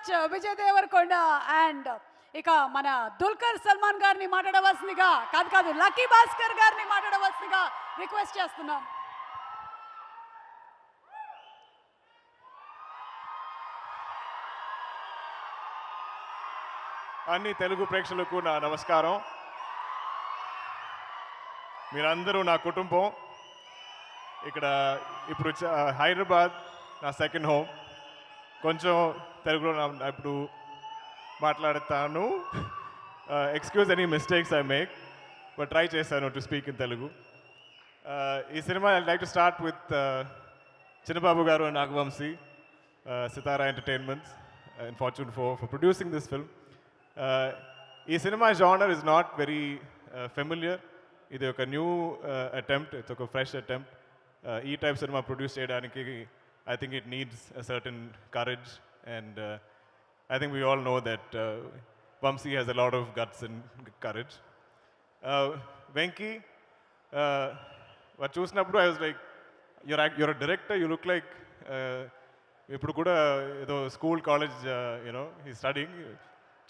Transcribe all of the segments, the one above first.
Much Vijay Devarakonda and ఇక మన దుల్కర్ సల్మాన్ గారిని మాట్లాడవలసిందిగా కాదు లక్కీ భాస్కర్ గారిని మాట్లాడవలసిందిగా రిక్వెస్ట్ చేస్తున్నాం. అన్ని తెలుగు ప్రేక్షకులకు నా నమస్కారం. మీరందరూ నా కుటుంబం. ఇక్కడ ఇప్పుడు హైదరాబాద్ నా సెకండ్ హోమ్. కొంచెం తెలుగులో ఇప్పుడు మాట్లాడతాను. Excuse any mistakes I make, but try చేశాను టు స్పీక్ ఇన్ తెలుగు. ఈ సినిమా I like to start with Chinnababu garu and Nagavamsi, Sithara entertainments and fortune for producing this film. ఈ సినిమా genre is not very familiar. ఇది ఒక న్యూ అటెంప్ట్, ఇట్స్ ఒక fresh attempt. ఈ type సినిమా ప్రొడ్యూస్ చేయడానికి I think it needs a certain courage, and I think we all know that Vamsi has a lot of guts and courage. Venki, what చూసినప్పుడు I was like, you're a director, you look like ఇప్పుడు కూడా ఏదో school college you know he studying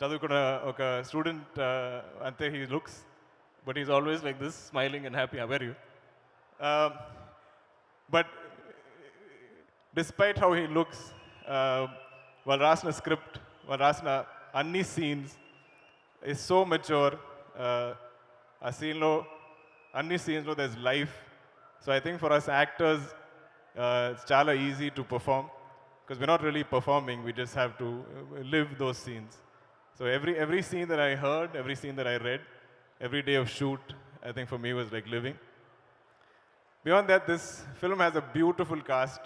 చదువుకున్న ఒక student అంతే he looks, but is always like this smiling and happy. How are you? But despite how he looks, while రాసిన script, while రాసిన అన్ని scenes is so mature. ఆ సీన్లో అన్ని సీన్స్లో there's life. So I think for us actors, it's చాలా easy to perform because we're not really performing, we just have to live those scenes. So every scene that I heard, every scene that I read, every day of shoot, I think for me was like living. Beyond that, this film has a beautiful cast.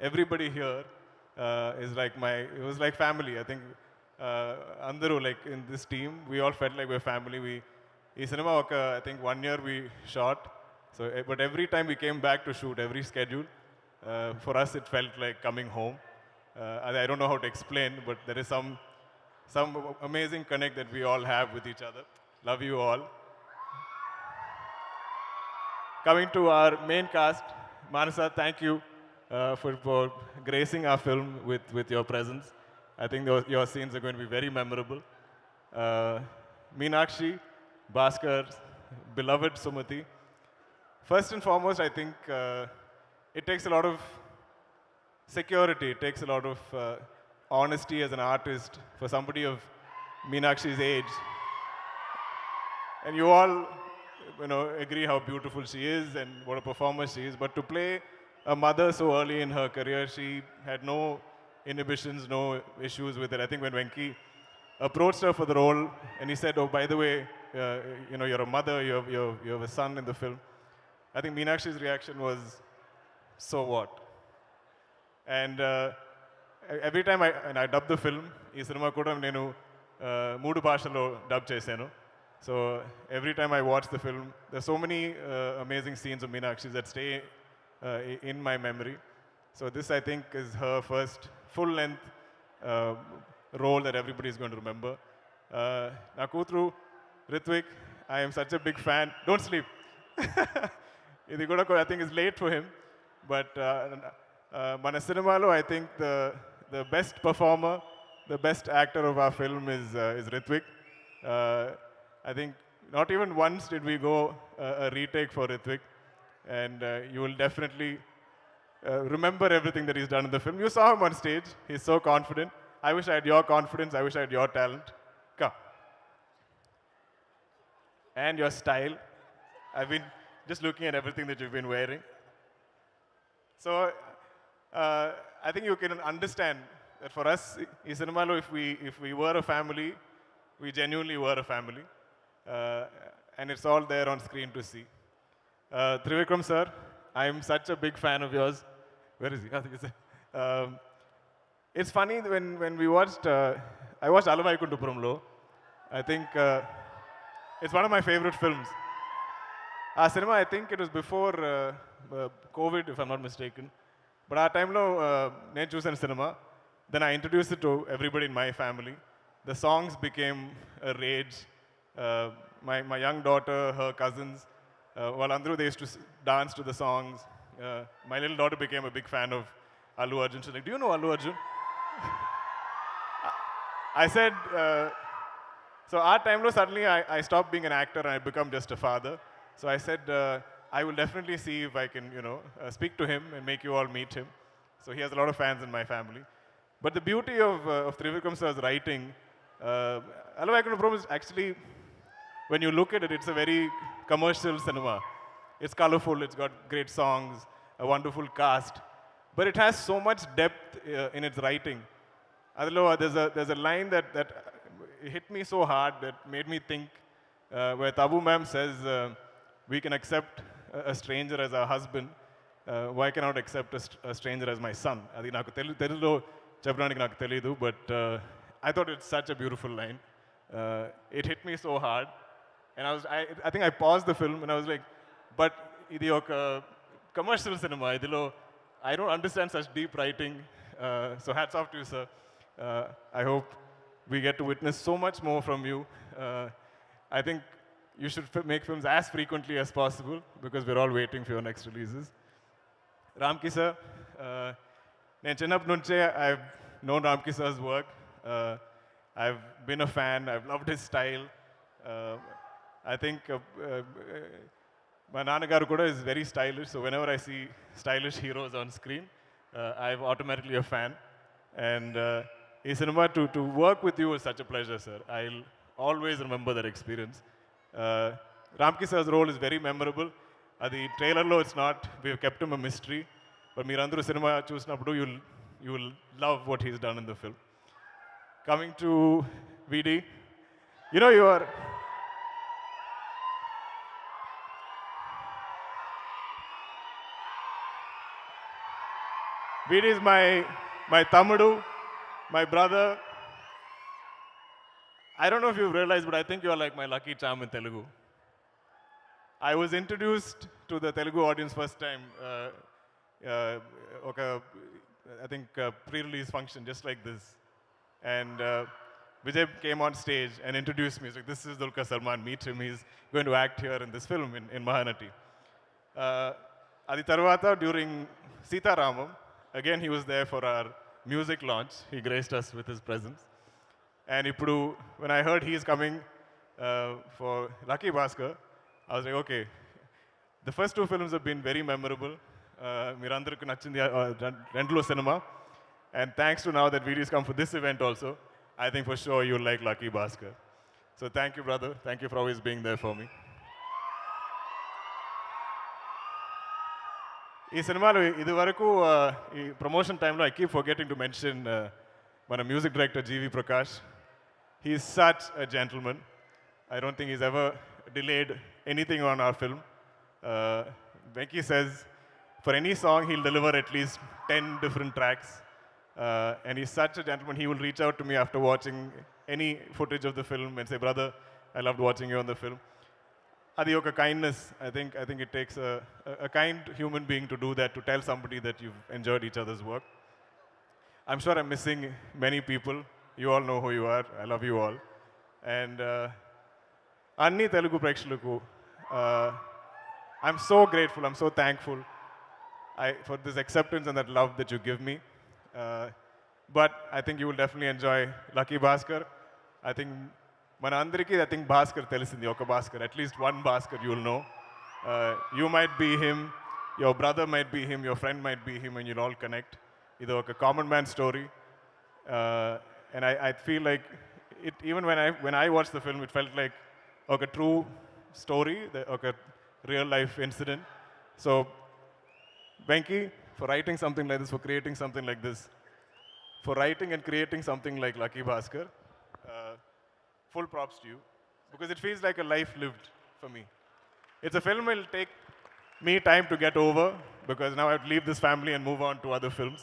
Everybody here is like it was like family. I think andaru like in this team, we all felt like we're family. Ee cinema I think 1 year we shot. So but every time we came back to shoot, every schedule, for us it felt like coming home. I don't know how to explain, but there is some amazing connect that we all have with each other. Love you all. Coming to our main cast, Manasa, thank you for gracing our film with your presence. I think your scenes are going to be very memorable. Meenakshi, Bhaskar, beloved Sumati. First and foremost, I think it takes a lot of security, it takes a lot of honesty as an artist for somebody of Meenakshi's age. And you all, agree how beautiful she is and what a performer she is. But to play a mother so early in her career, she had no inhibitions, no issues with it. I think when Venki approached her for the role and he said, oh, by the way, you're a mother, you have a son in the film, I think Meenakshi's reaction was, so what? And every time I dubbed the film, ee cinema kuda nenu 3 భాషల్లో dub chesanu. So every time I watch the film, there's so many amazing scenes of Meenakshi that stay in my memory. So this, I think, is her first full-length role that everybody is going to remember. Na kutru Ritwik, I am such a big fan. Don't sleep. Idi kuda I think is late for him, but mana cinemalo I think the best performer, the best actor of our film is Ritwik. I think not even once did we go a retake for Ritwik, and you will definitely remember everything that he's done in the film. You saw him on stage, he's so confident. I wish I had your confidence, I wish I had your talent. Come. And your style. I've been just looking at everything that you've been wearing. So I think you can understand that for us, in cinema, if we were a family, we genuinely were a family. And it's all there on screen to see. Trivikram sir, I am such a big fan of yours. Where is he? It's funny when we watched, I watched Alavaikundapuramlo. I think it's one of my favorite films. Our cinema, I think it was before COVID, if I'm not mistaken. But our time lo నేను చూసాను cinema. Then I introduced it to everybody in my family. The songs became a rage. My young daughter, her cousins, వాళ్ళందరూ they used to dance to the songs. My little daughter became a big fan of Allu Arjun. She's like, do you know Allu Arjun? I said, so our time suddenly I stopped being an actor and I become just a father. So I said, I will definitely see if I can, speak to him and make you all meet him. So he has a lot of fans in my family. But the beauty of Trivikram sir's writing, Hello, I can promise, actually, when you look at it, it's a very commercial cinema. It's colorful, it's got great songs, a wonderful cast, but it has so much depth in its writing. Adalo, there's a line that hit me so hard that made me think, where Tabu ma'am says, we can accept a stranger as our husband, why cannot accept a stranger as my son? Adi naku telugulo చెప్పడానికి నాకు తెలీదు, but I thought it's such a beautiful line. It hit me so hard, and I think I paused the film and I was like, but ఇది ఒక commercial cinema, ఇదిలో I don't understand such deep writing, so hats off to you, sir. I hope we get to witness so much more from you. I think you should make films as frequently as possible because we're all waiting for your next releases. Ramki sir, నేను చిన్నప్పటి నుంచే I've known Ramki sir's work. I've been a fan, I've loved his style. I think my నాన్నగారు కూడా is very stylish, so whenever I see stylish heroes on screen, I'm automatically a fan. And in cinema, to work with you is such a pleasure, sir. I'll always remember that experience. Ramki sir's role is very memorable. Adi trailer lo it's not, we've kept him a mystery, but meerandaru cinema chusinapudu you will love what he's done in the film. Coming to VD, you are VD is my tamudu, my brother. I don't know if you've realized, but I think you're like my lucky charm in Telugu. I was introduced to the Telugu audience first time, I think pre-release function, just like this. And Vijay came on stage and introduced me. He's like, this is Dulquer Salmaan, meet him. He's going to act here in this film in Mahanati. Adi tarvata, during Sita Ramam, again he was there for our music launch. He graced us with his presence. And ippudu, when I heard he is coming for Lucky Bhaskar, I was like, okay, the first two films have been very memorable. Meerandarku nachindi rendulo cinema. And thanks to now that VD's come for this event also, I think for sure you'll like Lucky Bhaskar. So thank you, brother. Thank you for always being there for me. ఈ సినిమాలో ఇది వరకు ఈ promotion టైంలో I keep forgetting to mention మన music director GV Prakash. He is such a gentleman. I don't think he's ever delayed anything on our film. Venki says for any song he'll deliver at least 10 different tracks. And he's such a gentleman. He will reach out to me after watching any footage of the film and say, brother, I loved watching you on the film. Adi oka kindness. I think it takes a kind human being to do that, to tell somebody that you've enjoyed each other's work. I'm sure I'm missing many people. You all know who you are. I love you all. And Anni Telugu Prekshalaku, I'm so grateful, I'm so thankful for this acceptance and that love that you give me. But I think you will definitely enjoy Lucky Bhaskar. I think Manandriki, I think Bhaskar telisindi oka Bhaskar. At least one Bhaskar you will know. You might be him, your brother might be him, your friend might be him, and you'll all connect. Ido oka common man story. And I feel like it, even when I watched the film, it felt like oka true story, oka real life incident. So Venki, for writing something like this, for creating something like this, for writing and creating something like Lucky Bhaskar, full props to you, because it feels like a life lived for me. It's a film will take me time to get over, because now I have to leave this family and move on to other films.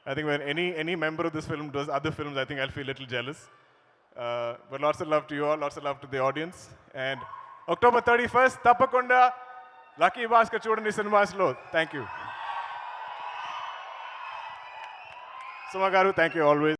I think when any member of this film does other films, I think I'll feel a little jealous. But lots of love to you all, lots of love to the audience. And October 31st, Tapakunda, Lucky Bhaskar Chudandi Cinemas lo. Thank you. Suma garu, thank you always.